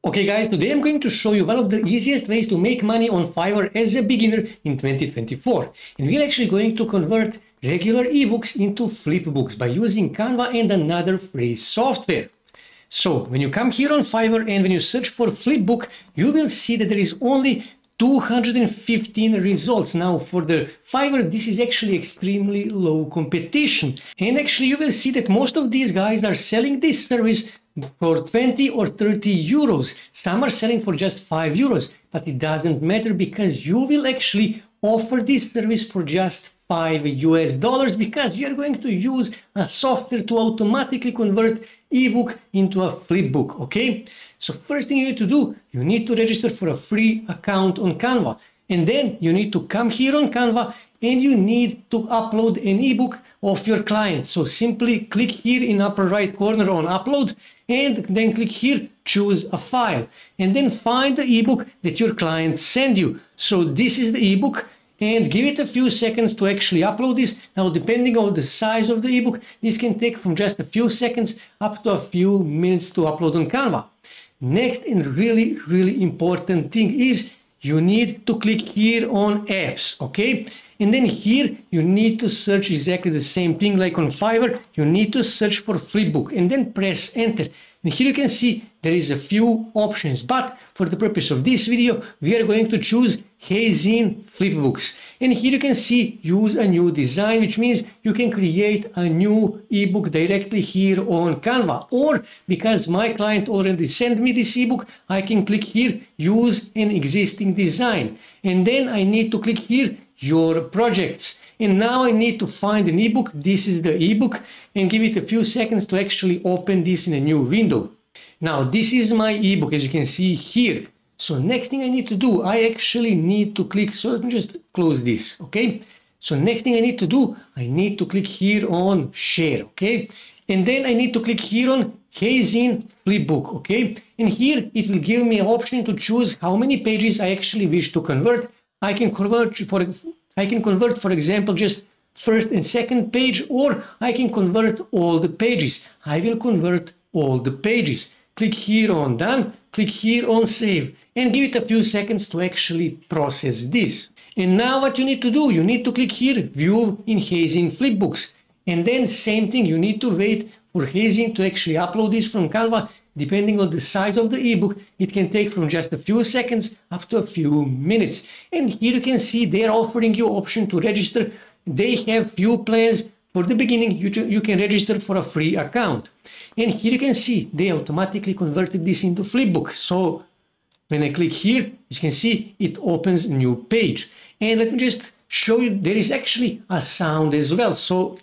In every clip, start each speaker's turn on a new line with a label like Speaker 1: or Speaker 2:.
Speaker 1: Okay guys, today I'm going to show you one of the easiest ways to make money on Fiverr as a beginner in 2024. And we're actually going to convert regular ebooks into flipbooks by using Canva and another free software. So when you come here on Fiverr and when you search for flipbook, you will see that there is only 215 results. Now for the Fiverr, this is actually extremely low competition. And actually you will see that most of these guys are selling this service for 20 or 30 euros. Some are selling for just 5 euros, but it doesn't matter because you will actually offer this service for just $5 because you are going to use a software to automatically convert ebook into a flipbook. Okay, so first thing you need to do, you need to register for a free account on Canva, and then you need to come here on Canva and you need to upload an ebook of your client. So simply click here in upper right corner on upload and then click here, choose a file, and then find the ebook that your client sent you. So this is the ebook, and give it a few seconds to actually upload this. Now, depending on the size of the ebook, this can take from just a few seconds up to a few minutes to upload on Canva. Next and really important thing is you need to click here on apps, okay? And then here you need to search exactly the same thing like on Fiverr. You need to search for flipbook and then press enter. And here you can see there is a few options, but for the purpose of this video, we are going to choose Hazine flipbooks. And here you can see use a new design, which means you can create a new ebook directly here on Canva. Or because my client already sent me this ebook, I can click here, use an existing design. And then I need to click here, your projects. And now I need to find an ebook. This is the ebook, and give it a few seconds to actually open this in a new window. Now this is my ebook, as you can see here. So next thing I need to do, I actually need to click, so let me just close this, okay? So next thing I need to do, I need to click here on share, okay? And then I need to click here on Hazine flipbook, okay? And here it will give me an option to choose how many pages I actually wish to convert. I can convert, for example, just first and second page, or I can convert all the pages. I will convert all the pages. Click here on done, click here on save, and give it a few seconds to actually process this. And now what you need to do, you need to click here, view in Hazine flipbooks. And then same thing, you need to wait for Hazine to actually upload this from Canva. Depending on the size of the ebook, it can take from just a few seconds up to a few minutes. And here you can see they're offering you option to register. They have few plans. For the beginning, you can register for a free account. And here you can see they automatically converted this into flipbook. So when I click here, you can see it opens a new page. And let me just show you, there is actually a sound as well. So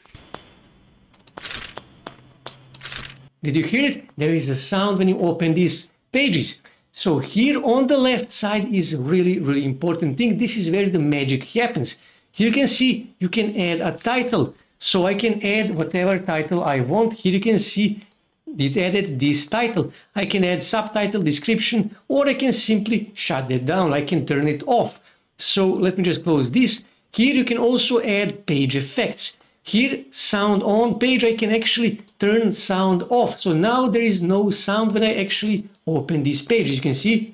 Speaker 1: did you hear it? There is a sound when you open these pages. So here on the left side is a really important thing. This is where the magic happens. Here you can see you can add a title. So I can add whatever title I want. Here you can see it added this title. I can add subtitle, description, or I can simply shut it down. I can turn it off. So let me just close this. Here you can also add page effects. Here, sound on page, I can actually turn sound off. So now there is no sound when I actually open this page. As you can see,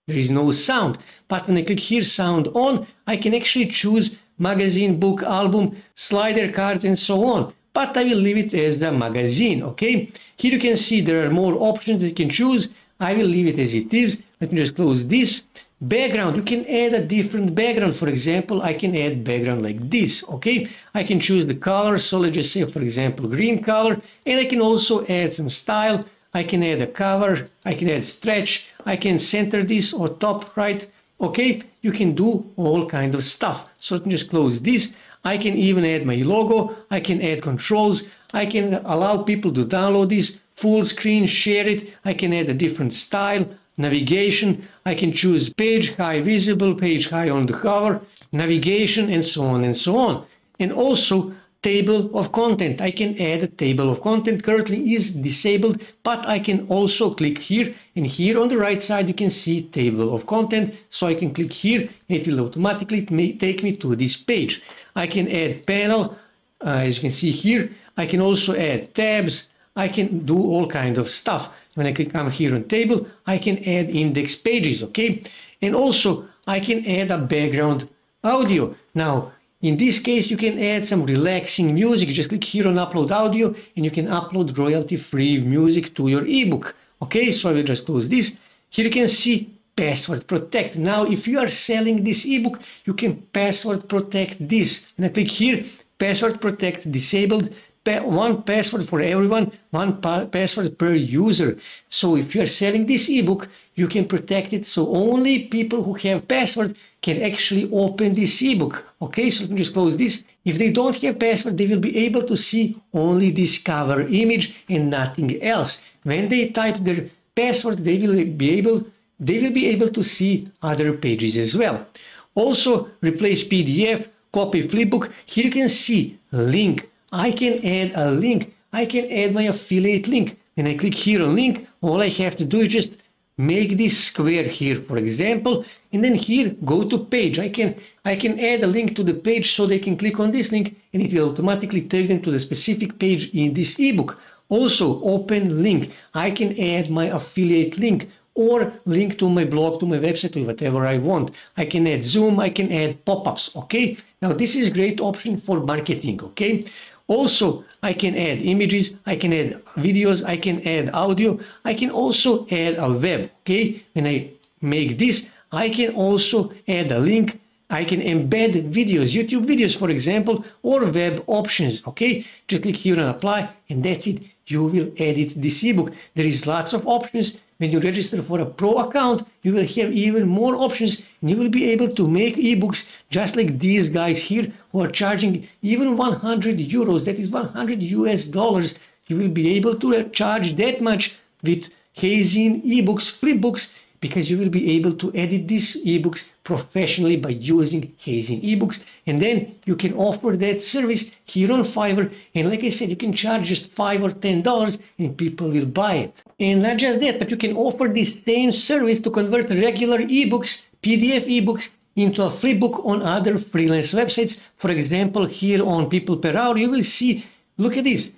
Speaker 1: there is no sound. But when I click here, sound on, I can actually choose magazine, book, album, slider cards, and so on. But I will leave it as the magazine, okay? Here you can see there are more options that you can choose. I will leave it as it is. Let me just close this. Background, you can add a different background. For example, I can add background like this, okay? I can choose the color, so let's just say, for example, green color, and I can also add some style. I can add a cover, I can add stretch, I can center this or top right, okay? You can do all kind of stuff. So let me just close this. I can even add my logo, I can add controls, I can allow people to download this, full screen, share it, I can add a different style, navigation, I can choose page high visible, page high on the cover, navigation, and so on and so on. And also table of content. I can add a table of content. Currently is disabled, but I can also click here, and here on the right side you can see table of content. So I can click here, and it will automatically take me to this page. I can add panel, as you can see here. I can also add tabs. I can do all kind of stuff. when I come here on table, I can add index pages, okay? And also I can add a background audio. Now, in this case, you can add some relaxing music. Just click here on upload audio and you can upload royalty-free music to your ebook. Okay, so I will just close this. Here you can see password protect. Now, if you are selling this ebook, you can password protect this. And I click here, password protect disabled. One password for everyone, one password per user. So if you are selling this ebook, you can protect it so only people who have password can actually open this ebook. Okay, so let me just close this. If they don't have password, they will be able to see only this cover image and nothing else. When they type their password, they will be able to see other pages as well. Also, replace PDF, copy flipbook. Here you can see link. I can add a link. I can add my affiliate link. When I click here on link, all I have to do is just make this square here, for example, and then here go to page. I can add a link to the page so they can click on this link and it will automatically take them to the specific page in this ebook. Also, open link. I can add my affiliate link or link to my blog, to my website, or whatever I want. I can add Zoom, I can add pop-ups, okay? Now, this is a great option for marketing, okay? Also, I can add images, I can add videos, I can add audio, I can also add a web, okay? When I make this, I can also add a link, I can embed videos, YouTube videos, for example, or web options, okay? Just click here on apply, and that's it. You will edit this ebook. There is lots of options. When you register for a pro account, you will have even more options and you will be able to make ebooks just like these guys here who are charging even 100 euros, that is 100 US dollars. You will be able to charge that much with Hazine ebooks, flipbooks, because you will be able to edit these ebooks professionally by using Hazine ebooks. And then you can offer that service here on Fiverr. And like I said, you can charge just $5 or $10 and people will buy it. And not just that, but you can offer this same service to convert regular ebooks, PDF ebooks, into a flipbook on other freelance websites. For example, here on People Per Hour, you will see, look at this.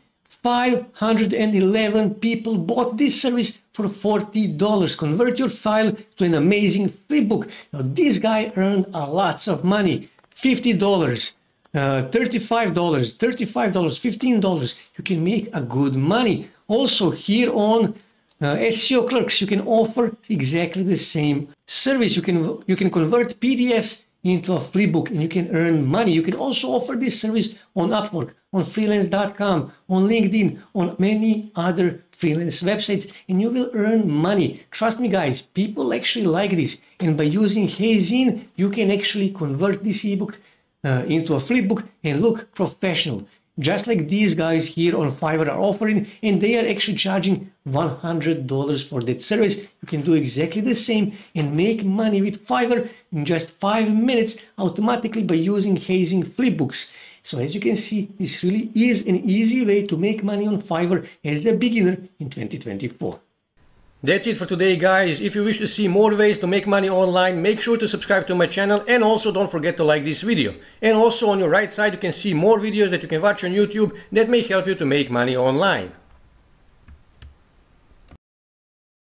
Speaker 1: 511 people bought this service for $40. Convert your file to an amazing flipbook. Now, this guy earned a lots of money. $50, $35, $15. You can make a good money. Also, here on SEO Clerks, you can offer exactly the same service. You can convert PDFs into a flipbook and you can earn money. You can also offer this service on Upwork, on freelance.com, on LinkedIn, on many other freelance websites, and you will earn money. Trust me, guys, people actually like this. And by using Hazine, you can actually convert this ebook into a flipbook and look professional. Just like these guys here on Fiverr are offering, and they are actually charging $100 for that service. You can do exactly the same and make money with Fiverr in just 5 minutes automatically by using Hazine flipbooks. So as you can see, this really is an easy way to make money on Fiverr as a beginner in 2024. That's it for today, guys. If you wish to see more ways to make money online, make sure to subscribe to my channel and also don't forget to like this video. And also on your right side, you can see more videos that you can watch on YouTube that may help you to make money online.